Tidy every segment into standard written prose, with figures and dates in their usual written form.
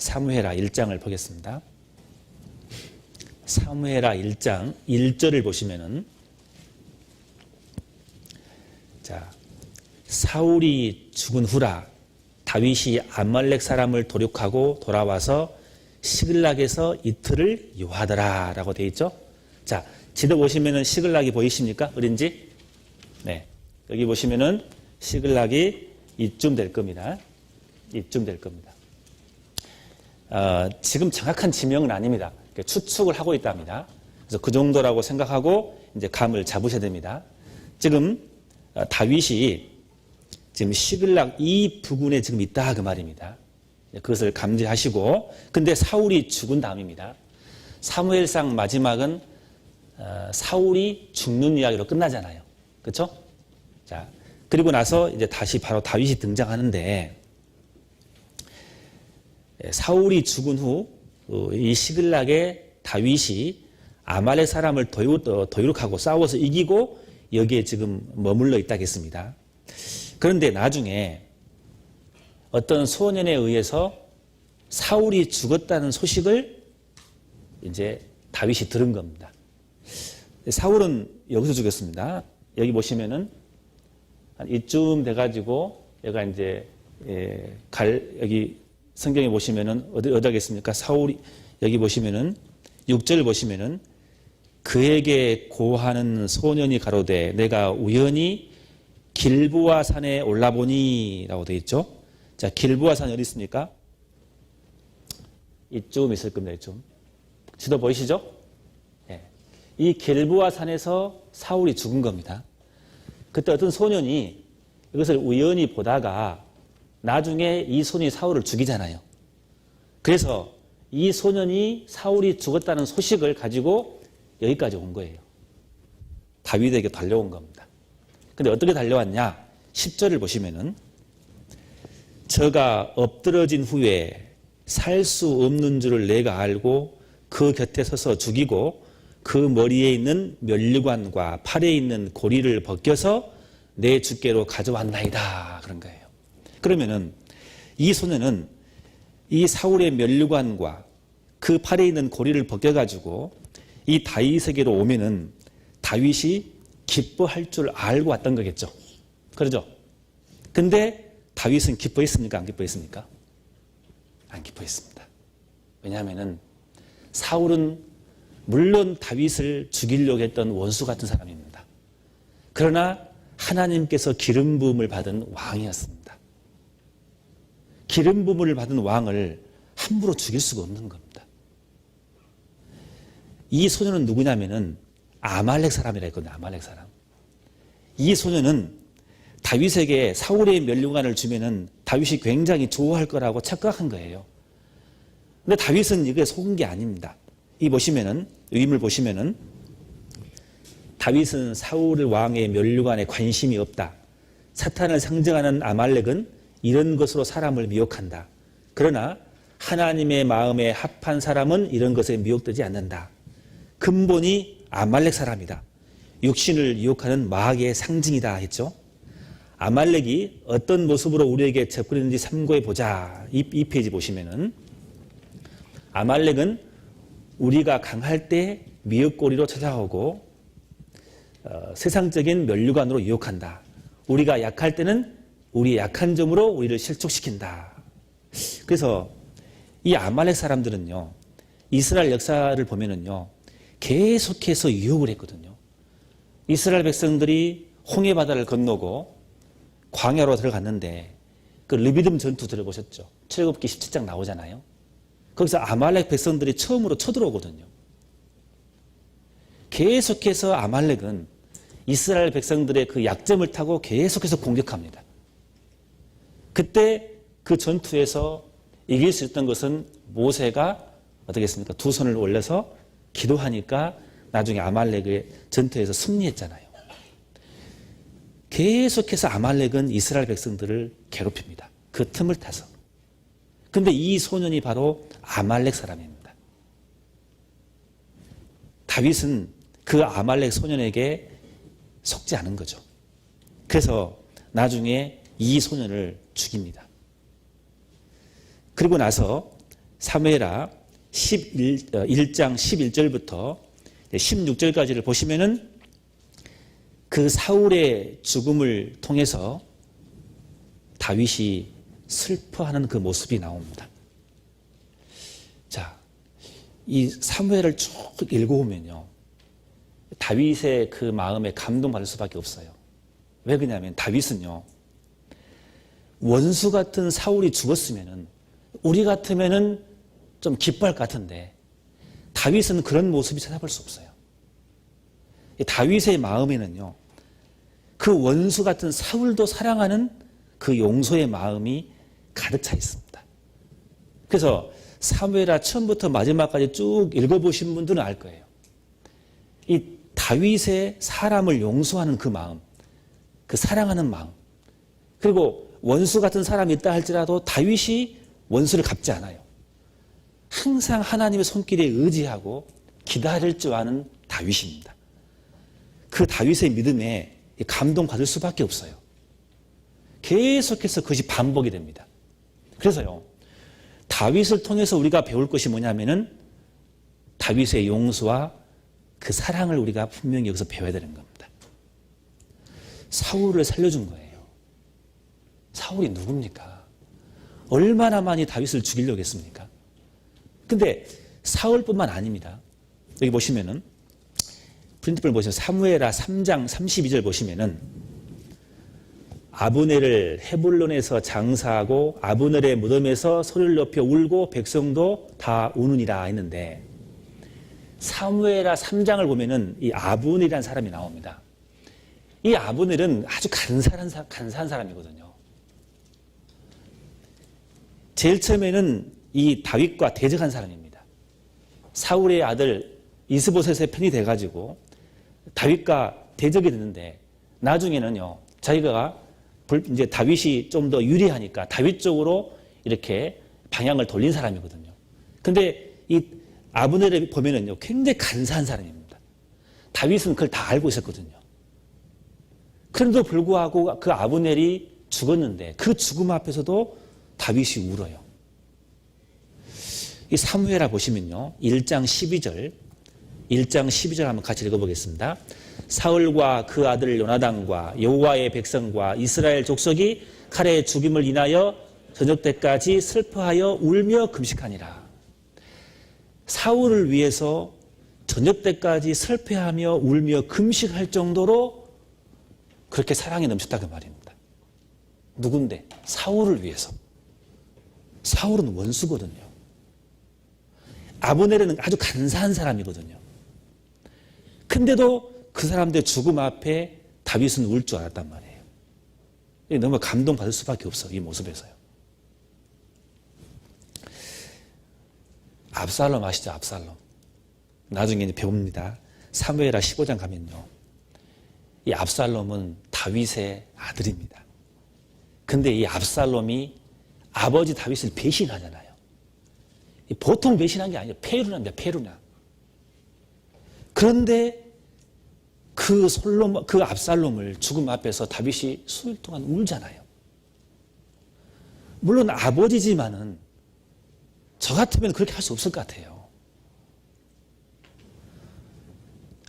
사무엘하 1장을 보겠습니다. 사무엘하 1장 1절을 보시면은 자, 사울이 죽은 후라 다윗이 아말렉 사람을 도륙하고 돌아와서 시글락에서 이틀을 요하더라 라고 되어 있죠. 자, 지도 보시면은 시글락이 보이십니까? 어딘지? 네. 여기 보시면은 시글락이 이쯤 될 겁니다. 이쯤 될 겁니다. 지금 정확한 지명은 아닙니다. 추측을 하고 있답니다. 그래서 그 정도라고 생각하고 이제 감을 잡으셔야 됩니다. 지금 다윗이 지금 시글락 이 부근에 지금 있다 그 말입니다. 그것을 감지하시고, 근데 사울이 죽은 다음입니다. 사무엘상 마지막은 사울이 죽는 이야기로 끝나잖아요. 그렇죠? 자, 그리고 나서 이제 다시 바로 다윗이 등장하는데, 사울이 죽은 후 이 시글락에 다윗이 아말렉 사람을 도륙하고 싸워서 이기고 여기에 지금 머물러 있다겠습니다. 그런데 나중에 어떤 소년에 의해서 사울이 죽었다는 소식을 이제 다윗이 들은 겁니다. 사울은 여기서 죽였습니다. 여기 보시면은 한 이쯤 돼가지고 얘가 이제 여기 성경에 보시면은 어디겠습니까? 사울이 여기 보시면은 6절 보시면은 그에게 고하는 소년이 가로되 내가 우연히 길보아 산에 올라보니 라고 되어 있죠. 자, 길보아 산이 어디 있습니까? 이쯤 있을 겁니다. 이쯤. 지도 보이시죠? 네. 이 길보아 산에서 사울이 죽은 겁니다. 그때 어떤 소년이 이것을 우연히 보다가 나중에 이 소년이 사울을 죽이잖아요. 그래서 이 소년이 사울이 죽었다는 소식을 가지고 여기까지 온 거예요. 다윗에게 달려온 겁니다. 근데 어떻게 달려왔냐? 10절을 보시면은 저가 엎드러진 후에 살 수 없는 줄을 내가 알고 그 곁에 서서 죽이고 그 머리에 있는 면류관과 팔에 있는 고리를 벗겨서 내 주께로 가져왔나이다. 그런 거예요. 그러면은 이 소년은 이 사울의 면류관과 그 팔에 있는 고리를 벗겨가지고 이 다윗에게로 오면은 다윗이 기뻐할 줄 알고 왔던 거겠죠. 그러죠? 근데 다윗은 기뻐했습니까? 안 기뻐했습니까? 안 기뻐했습니다. 왜냐하면은 사울은 물론 다윗을 죽이려고 했던 원수 같은 사람입니다. 그러나 하나님께서 기름 부음을 받은 왕이었습니다. 기름 부음을 받은 왕을 함부로 죽일 수가 없는 겁니다. 이 소년은 누구냐면은 아말렉 사람이라 했거든요. 아말렉 사람. 이 소년은 다윗에게 사울의 면류관을 주면은 다윗이 굉장히 좋아할 거라고 착각한 거예요. 근데 다윗은 이게 속은 게 아닙니다. 이 보시면은 의임을 보시면은 다윗은 사울 왕의 면류관에 관심이 없다. 사탄을 상징하는 아말렉은 이런 것으로 사람을 미혹한다. 그러나 하나님의 마음에 합한 사람은 이런 것에 미혹되지 않는다. 근본이 아말렉 사람이다. 육신을 유혹하는 마귀의 상징이다 했죠. 아말렉이 어떤 모습으로 우리에게 접근했는지 참고해 보자. 이 페이지 보시면은 아말렉은 우리가 강할 때 미역고리로 찾아오고 세상적인 면류관으로 유혹한다. 우리가 약할 때는 우리의 약한 점으로 우리를 실족시킨다. 그래서 이 아말렉 사람들은요, 이스라엘 역사를 보면은요, 계속해서 유혹을 했거든요. 이스라엘 백성들이 홍해 바다를 건너고 광야로 들어갔는데 그 르비딤 전투 들어보셨죠? 출애굽기 17장 나오잖아요. 거기서 아말렉 백성들이 처음으로 쳐들어오거든요. 계속해서 아말렉은 이스라엘 백성들의 그 약점을 타고 계속해서 공격합니다. 그때 그 전투에서 이길 수 있던 것은 모세가 어떻게 했습니까? 두 손을 올려서 기도하니까 나중에 아말렉의 전투에서 승리했잖아요. 계속해서 아말렉은 이스라엘 백성들을 괴롭힙니다. 그 틈을 타서. 근데 이 소년이 바로 아말렉 사람입니다. 다윗은 그 아말렉 소년에게 속지 않은 거죠. 그래서 나중에 이 소년을 죽입니다. 그리고 나서 사무엘하 1장 11절부터 16절까지를 보시면은 그 사울의 죽음을 통해서 다윗이 슬퍼하는 그 모습이 나옵니다. 자, 이 사무엘을 쭉 읽어보면요, 다윗의 그 마음에 감동받을 수밖에 없어요. 왜 그러냐면 다윗은요, 원수 같은 사울이 죽었으면은 우리 같으면은 좀 기뻐할 것 같은데 다윗은 그런 모습이 찾아볼 수 없어요. 다윗의 마음에는요, 그 원수 같은 사울도 사랑하는 그 용서의 마음이 가득 차 있습니다. 그래서 사무엘하 처음부터 마지막까지 쭉 읽어보신 분들은 알 거예요. 이 다윗의 사람을 용서하는 그 마음, 그 사랑하는 마음, 그리고 원수 같은 사람이 있다 할지라도 다윗이 원수를 갚지 않아요. 항상 하나님의 손길에 의지하고 기다릴 줄 아는 다윗입니다. 그 다윗의 믿음에 감동받을 수밖에 없어요. 계속해서 그것이 반복이 됩니다. 그래서요, 다윗을 통해서 우리가 배울 것이 뭐냐면은 다윗의 용서와 그 사랑을 우리가 분명히 여기서 배워야 되는 겁니다. 사울을 살려준 거예요. 사울이 누굽니까? 얼마나 많이 다윗을 죽이려고 했습니까? 근데 사울뿐만 아닙니다. 여기 보시면은 프린트볼 보시면 사무엘하 3장 32절 보시면은 아브넬을 헤불론에서 장사하고 아브넬의 무덤에서 소리를 높여 울고 백성도 다 우느니라 했는데, 사무엘하 3장을 보면은 이 아브넬이라는 사람이 나옵니다. 이 아브넬은 아주 간사한 사람이거든요. 제일 처음에는 이 다윗과 대적한 사람입니다. 사울의 아들 이스보셋의 편이 돼가지고 다윗과 대적이 됐는데, 나중에는요, 자기가 이제 다윗이 좀 더 유리하니까 다윗 쪽으로 이렇게 방향을 돌린 사람이거든요. 근데 이 아브넬을 보면은요, 굉장히 간사한 사람입니다. 다윗은 그걸 다 알고 있었거든요. 그런데도 불구하고 그 아브넬이 죽었는데 그 죽음 앞에서도 다윗이 울어요. 이 사무엘하 보시면요, 1장 12절 한번 같이 읽어보겠습니다. 사울과 그 아들 요나단과 여호와의 백성과 이스라엘 족속이 칼의 죽임을 인하여 저녁 때까지 슬퍼하여 울며 금식하니라. 사울을 위해서 저녁 때까지 슬퍼하며 울며 금식할 정도로 그렇게 사랑이 넘쳤다고 말입니다. 누군데? 사울을 위해서. 사울은 원수거든요. 아브넬은 아주 간사한 사람이거든요. 근데도 그 사람들의 죽음 앞에 다윗은 울 줄 알았단 말이에요. 너무 감동받을 수밖에 없어, 이 모습에서요. 압살롬 아시죠? 압살롬. 나중에 이제 배웁니다. 사무엘하 15장 가면요, 이 압살롬은 다윗의 아들입니다. 근데 이 압살롬이 아버지 다윗을 배신하잖아요. 보통 배신한 게 아니에요. 페루나입니다. 페루나. 그런데 그 압살롬을 죽음 앞에서 다윗이 수일 동안 울잖아요. 물론 아버지지만은 저 같으면 그렇게 할 수 없을 것 같아요.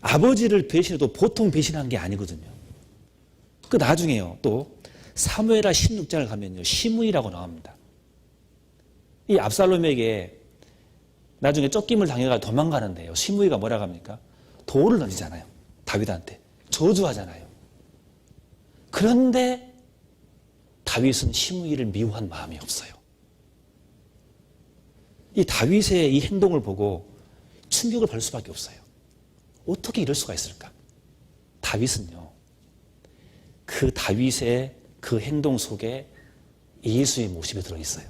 아버지를 배신해도 보통 배신한 게 아니거든요. 그 나중에요, 또 사무엘하 16장을 가면요, 시므이라고 나옵니다. 이 압살롬에게 나중에 쫓김을 당해가 도망가는데요, 시므이가 뭐라고 합니까? 돌을 던지잖아요. 다윗한테 저주하잖아요. 그런데 다윗은 시므이를 미워한 마음이 없어요. 이 다윗의 이 행동을 보고 충격을 받을 수밖에 없어요. 어떻게 이럴 수가 있을까? 다윗은요, 그 다윗의 그 행동 속에 예수의 모습이 들어있어요.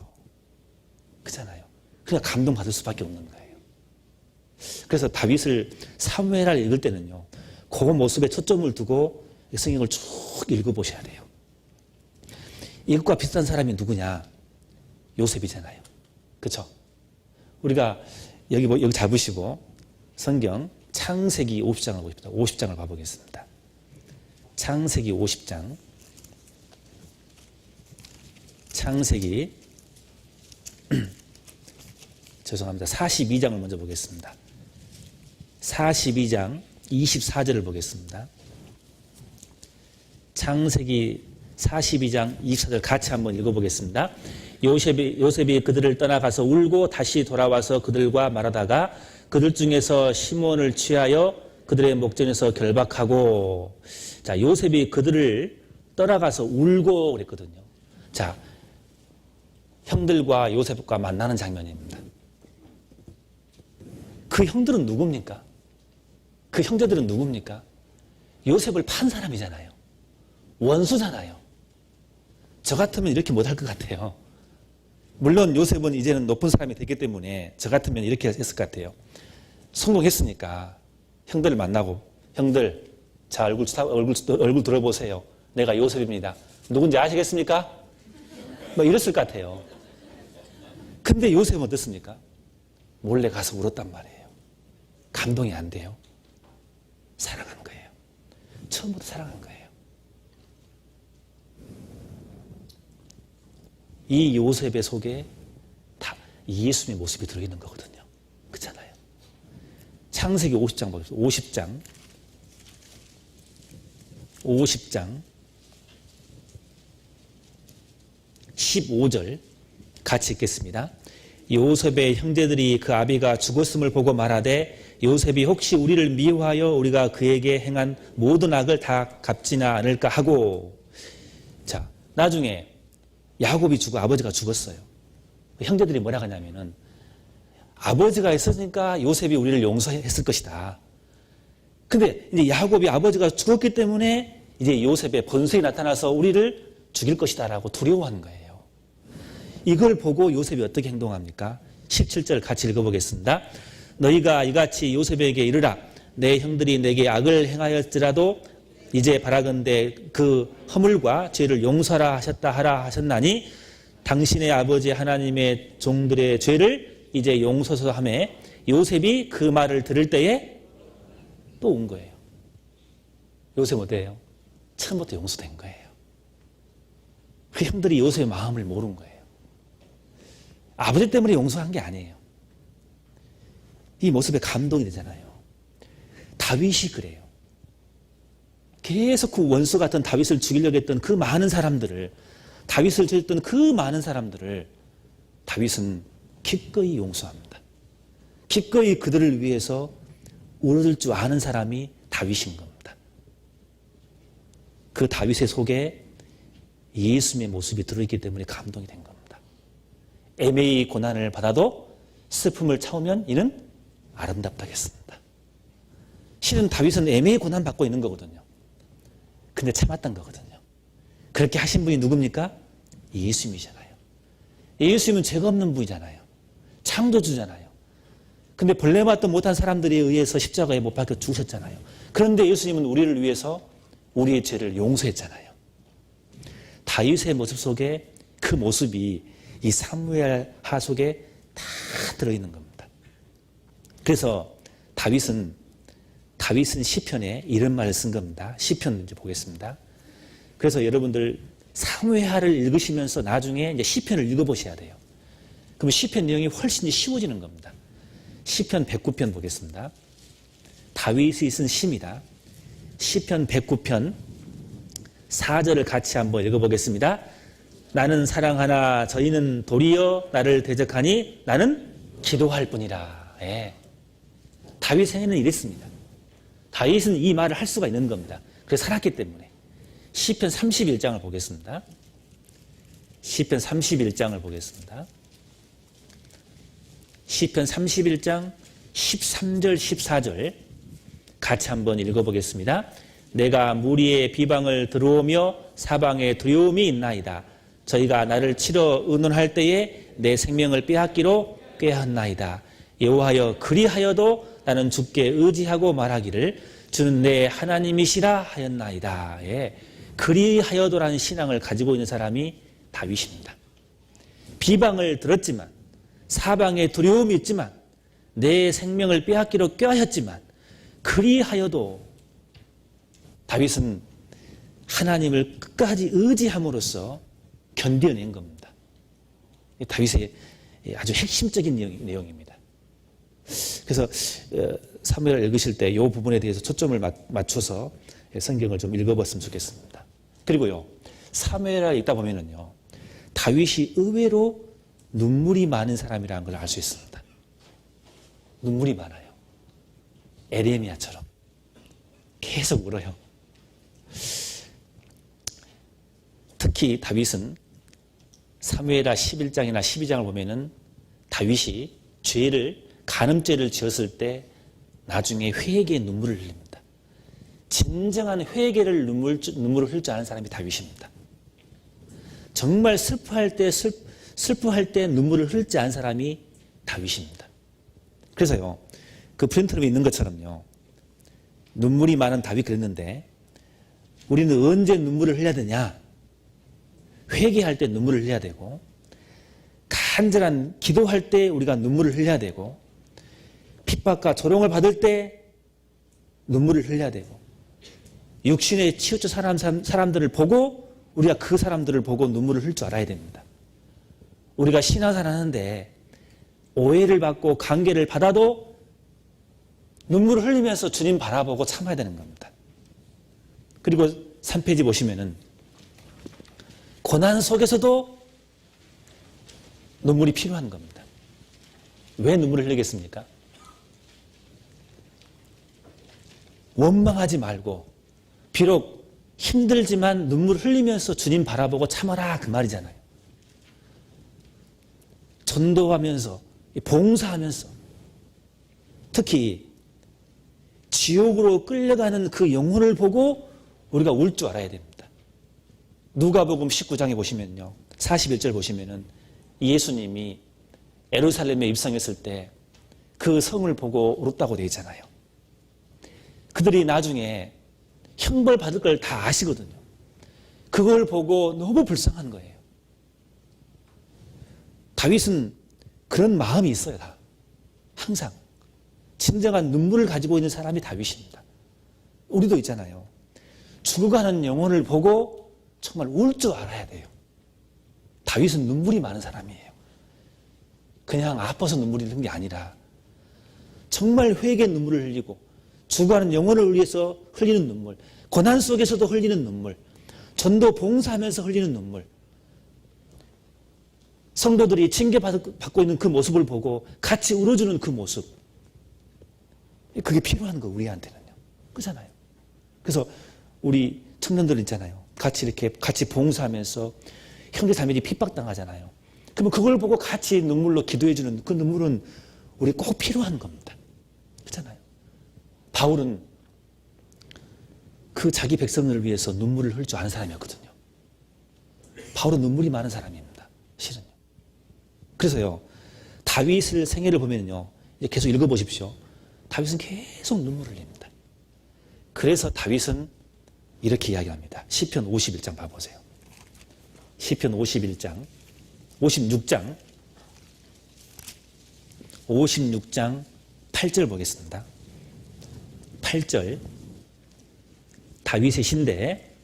그렇잖아요. 그러니까 감동받을 수밖에 없는 거예요. 그래서 다윗을 사무엘하를 읽을 때는요, 그 모습에 초점을 두고 성경을 쭉 읽어보셔야 돼요. 이것과 비슷한 사람이 누구냐? 요셉이잖아요. 그렇죠? 우리가 여기 잡으시고 성경 창세기 50장을 보십시다. 50장을 봐보겠습니다. 창세기 50장. 죄송합니다. 42장을 먼저 보겠습니다. 42장 24절을 보겠습니다. 창세기 42장 24절 같이 한번 읽어보겠습니다. 요셉이 그들을 떠나가서 울고 다시 돌아와서 그들과 말하다가 그들 중에서 시몬을 취하여 그들의 목전에서 결박하고, 자, 요셉이 그들을 떠나가서 울고 그랬거든요. 자, 형들과 요셉과 만나는 장면입니다. 그 형들은 누굽니까? 그 형제들은 누굽니까? 요셉을 판 사람이잖아요. 원수잖아요. 저 같으면 이렇게 못할 것 같아요. 물론 요셉은 이제는 높은 사람이 됐기 때문에 저 같으면 이렇게 했을 것 같아요. 성공했으니까 형들을 만나고, 형들, 자, 얼굴 들어보세요. 내가 요셉입니다. 누군지 아시겠습니까? 뭐 이랬을 것 같아요. 근데 요셉은 어떻습니까? 몰래 가서 울었단 말이에요. 감동이 안 돼요. 사랑한 거예요. 처음부터 사랑한 거예요. 이 요셉의 속에 다 예수님의 모습이 들어있는 거거든요. 그렇잖아요. 창세기 50장 보겠습니다. 50장 15절 같이 읽겠습니다. 요셉의 형제들이 그 아비가 죽었음을 보고 말하되 요셉이 혹시 우리를 미워하여 우리가 그에게 행한 모든 악을 다 갚지나 않을까 하고, 자, 나중에 야곱이 죽고 아버지가 죽었어요. 형제들이 뭐라 하냐면은 아버지가 있었으니까 요셉이 우리를 용서했을 것이다. 근데 이제 야곱이 아버지가 죽었기 때문에 이제 요셉의 번성이 나타나서 우리를 죽일 것이다라고 두려워하는 거예요. 이걸 보고 요셉이 어떻게 행동합니까? 17절 같이 읽어보겠습니다. 너희가 이같이 요셉에게 이르라. 내 형들이 내게 악을 행하였더라도 이제 바라건대 그 허물과 죄를 용서하라 하셨다 하라 하셨나니 당신의 아버지 하나님의 종들의 죄를 이제 용서서 하며, 요셉이 그 말을 들을 때에 또 온 거예요. 요셉 어때요? 처음부터 용서된 거예요. 그 형들이 요셉의 마음을 모른 거예요. 아버지 때문에 용서한 게 아니에요. 이 모습에 감동이 되잖아요. 다윗이 그래요. 계속 그 원수 같은 다윗을 죽이려고 했던 그 많은 사람들을, 다윗을 죽였던 그 많은 사람들을 다윗은 기꺼이 용서합니다. 기꺼이 그들을 위해서 울을 줄 아는 사람이 다윗인 겁니다. 그 다윗의 속에 예수님의 모습이 들어있기 때문에 감동이 된 겁니다. 애매히 고난을 받아도 슬픔을 참으면 이는 아름답다겠습니다. 실은 다윗은 애매히 고난받고 있는 거거든요. 근데 참았던 거거든요. 그렇게 하신 분이 누굽니까? 예수님이잖아요. 예수님은 죄가 없는 분이잖아요. 창조주잖아요. 근데 벌레 맞도 못한 사람들에 의해서 십자가에 못 박혀 죽으셨잖아요. 그런데 예수님은 우리를 위해서 우리의 죄를 용서했잖아요. 다윗의 모습 속에 그 모습이 이 사무엘 하 속에 다 들어있는 겁니다. 그래서 다윗은 시편에 이런 말을 쓴 겁니다. 시편 이제 보겠습니다. 그래서 여러분들 사무엘하를 읽으시면서 나중에 이제 시편을 읽어보셔야 돼요. 그럼 시편 내용이 훨씬 쉬워지는 겁니다. 시편 109편 보겠습니다. 다윗이 쓴 시입니다. 시편 109편 4절을 같이 한번 읽어보겠습니다. 나는 사랑하나 저희는 도리어 나를 대적하니 나는 기도할 뿐이라. 예. 다윗에게는 이랬습니다. 다윗은 이 말을 할 수가 있는 겁니다. 그래서 살았기 때문에. 시편 31장을 보겠습니다. 시편 31장을 보겠습니다. 시편 31장 13절 14절 같이 한번 읽어보겠습니다. 내가 무리의 비방을 들어오며 사방에 두려움이 있나이다. 저희가 나를 치러 의논할 때에 내 생명을 빼앗기로 꾀하나이다. 여호와여 그리하여도 나는 주께 의지하고 말하기를 주는 내 하나님이시라 하였나이다. 예. 그리하여도라는 신앙을 가지고 있는 사람이 다윗입니다. 비방을 들었지만, 사방에 두려움이 있지만, 내 생명을 빼앗기로 꾀하였지만, 그리하여도 다윗은 하나님을 끝까지 의지함으로써 견뎌낸 겁니다. 다윗의 아주 핵심적인 내용입니다. 그래서 사무엘을 읽으실 때 이 부분에 대해서 초점을 맞춰서 성경을 좀 읽어봤으면 좋겠습니다. 그리고요, 사무엘을 읽다 보면은요, 다윗이 의외로 눈물이 많은 사람이라는 걸 알 수 있습니다. 눈물이 많아요. 에레미야처럼 계속 울어요. 특히 다윗은 사무엘하 11장이나 12장을 보면은 다윗이 간음죄를 지었을 때 나중에 회개의 눈물을 흘립니다. 진정한 회개를 눈물을 흘릴 줄 아는 사람이 다윗입니다. 정말 슬퍼할 때 눈물을 흘리지 않은 사람이 다윗입니다. 그래서요, 그 프린트룸에 있는 것처럼요, 눈물이 많은 다윗 그랬는데 우리는 언제 눈물을 흘려야 되냐? 회개할 때 눈물을 흘려야 되고, 간절한 기도할 때 우리가 눈물을 흘려야 되고, 핍박과 조롱을 받을 때 눈물을 흘려야 되고, 육신에 치우쳐 사람들을 보고 우리가 그 사람들을 보고 눈물을 흘릴 줄 알아야 됩니다. 우리가 신앙생활 하는데 오해를 받고 관계를 받아도 눈물을 흘리면서 주님 바라보고 참아야 되는 겁니다. 그리고 3페이지 보시면은 고난 속에서도 눈물이 필요한 겁니다. 왜 눈물을 흘리겠습니까? 원망하지 말고 비록 힘들지만 눈물을 흘리면서 주님 바라보고 참아라, 그 말이잖아요. 전도하면서 봉사하면서 특히 지옥으로 끌려가는 그 영혼을 보고 우리가 울 줄 알아야 됩니다. 누가복음 19장에 보시면요, 41절 보시면은 예수님이 예루살렘에 입성했을 때 그 성을 보고 울었다고 되어 있잖아요. 그들이 나중에 형벌 받을 걸 다 아시거든요. 그걸 보고 너무 불쌍한 거예요. 다윗은 그런 마음이 있어요, 다. 항상. 진정한 눈물을 가지고 있는 사람이 다윗입니다. 우리도 있잖아요. 죽어가는 영혼을 보고 정말 울 줄 알아야 돼요. 다윗은 눈물이 많은 사람이에요. 그냥 아파서 눈물이 흐르는 게 아니라 정말 회개의 눈물을 흘리고 죽어가는 영혼을 위해서 흘리는 눈물, 고난 속에서도 흘리는 눈물, 전도 봉사하면서 흘리는 눈물, 성도들이 징계받고 있는 그 모습을 보고 같이 울어주는 그 모습, 그게 필요한 거, 우리한테는요. 그렇잖아요. 그래서 우리 청년들 있잖아요. 같이 봉사하면서 형제 자매들이 핍박당하잖아요. 그러면 그걸 보고 같이 눈물로 기도해주는 그 눈물은 우리 꼭 필요한 겁니다. 그렇잖아요. 바울은 그 자기 백성을 위해서 눈물을 흘릴 줄 아는 사람이었거든요. 바울은 눈물이 많은 사람입니다. 실은요. 그래서요, 다윗의 생애를 보면요, 계속 읽어보십시오. 다윗은 계속 눈물을 흘립니다. 그래서 다윗은 이렇게 이야기합니다. 시편 51장 봐보세요. 시편 56장 8절 보겠습니다. 8절 다윗의 시인데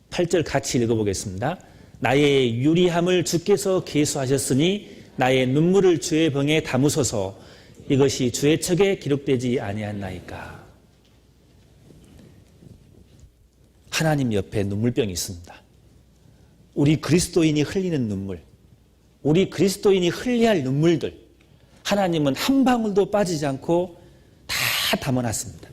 8절 같이 읽어보겠습니다. 나의 유리함을 주께서 계수하셨으니 나의 눈물을 주의 병에 담으소서. 이것이 주의 척에 기록되지 아니하나이까. 하나님 옆에 눈물병이 있습니다. 우리 그리스도인이 흘리는 눈물, 우리 그리스도인이 흘려야 할 눈물들, 하나님은 한 방울도 빠지지 않고 다 담아놨습니다.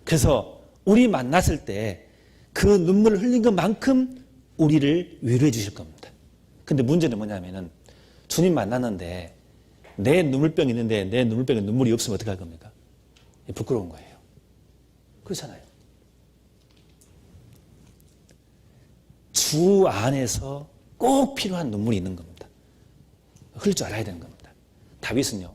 그래서 우리 만났을 때 그 눈물을 흘린 것만큼 우리를 위로해 주실 겁니다. 근데 문제는 뭐냐면은 주님 만났는데 내 눈물병이 있는데 내 눈물병에 눈물이 없으면 어떻게 할 겁니까? 부끄러운 거예요. 그렇잖아요. 주 안에서 꼭 필요한 눈물이 있는 겁니다. 흘릴 줄 알아야 되는 겁니다. 다윗은요,